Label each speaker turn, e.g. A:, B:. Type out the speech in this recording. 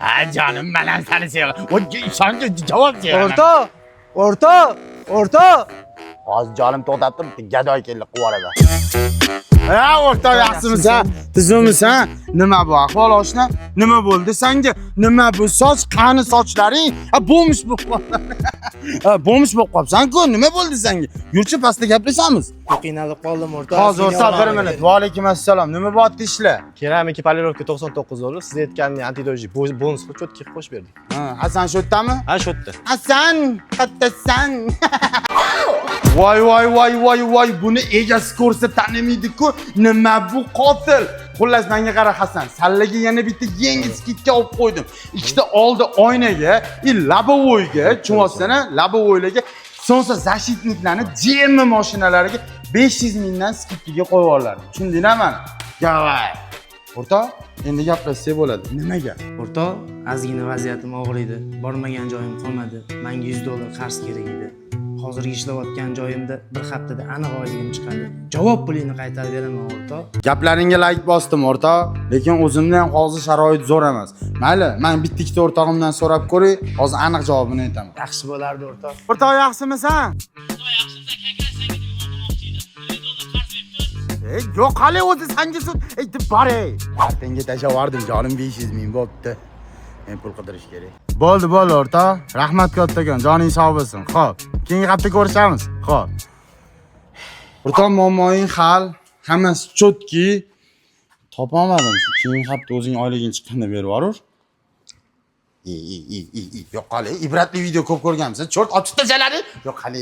A: Ha canım ben seni seviyorum. O sanki cevap ver.
B: O'rta.
A: Hozir jonim to'xtab turibdi, gadoy keldi quvarada. Ha, o'rta yaxshimisan? Tuzukmisan? Nima bu ahvol oshna? Nima bo'ldi senga? Nima bu soch? Qani sochlaring? Ha, bo'lmish bu. Ha, bo'lmish bo'lib qolibsan-ku. Nima bo'ldi senga? Yurchi pastda gaplashamiz.
B: Qiynalib qoldim o'rta.
A: Hozir o'rta 1 minut. Va alaykum assalom. Nima bo'lyapti ishlar?
B: Keramika polirovka 99 dollar. Siz aytganingiz antidojik bonus qilib cho'tka qilib qo'shib berdik.
A: Ha, Hasan shu yerdami?
B: Ha, shu yerda.
A: Hasan, kattasan. Voy, buni egasi ko'rsa tanimaydi-ku. Nima bu qotil? Xullas menga qara Hasan, sallaga yana bitta yangi skidka olib qo'ydim. Ikkita oldi oynaga, labovoyga, tushunasizmi? Labovoylarga, sonsa zashitniklarni GM mashinalariga 500 mingdan skidkaga qo'yib yuborlardi. Tushundingmi? Gavay. O'rta, endi gaplashsak bo'ladi. Nimaga?
C: O'rta, ozgina vaziyatim og'riydi. Bormagan joyim qolmadi. Menga 100 dollar qarz kerak edi. Hozirgi ishlayotgan joyimda bir haftada aniq oyligim chiqadi. Javob pulini qaytarib beraman o'rta.
A: Gaplaringga like bosdim o'rta, lekin o'zimda ham hozir sharoit zo'r emas. Mayli, men bitta ikkita o'rtog'imdan so'rab ko'ray, hozir aniq javobini aytaman.
C: Yaxshi bo'lardi o'rta.
A: O'rtoq yaxshimisan? Yo'q, hali o'zi senga sud aytib boray. Senga tashavardim, jonim 500 ming bo'pti. Men pul qidirish kerak. Bo'ldi, o'rta. Rahmat kattagon, joning sog' bo'lsin. Xo'p, keyingi hafta ko'rishamiz. Xo'p. O'rta, muammoing hal, hammasi chotki. Topolmadim. Keyingi hafta o'zing oyliging chiqqanda berib yuborur. Yo'q, hali ibratli video ko'p ko'rganmiz. Chort ochib tashaladi. Yo'q, hali.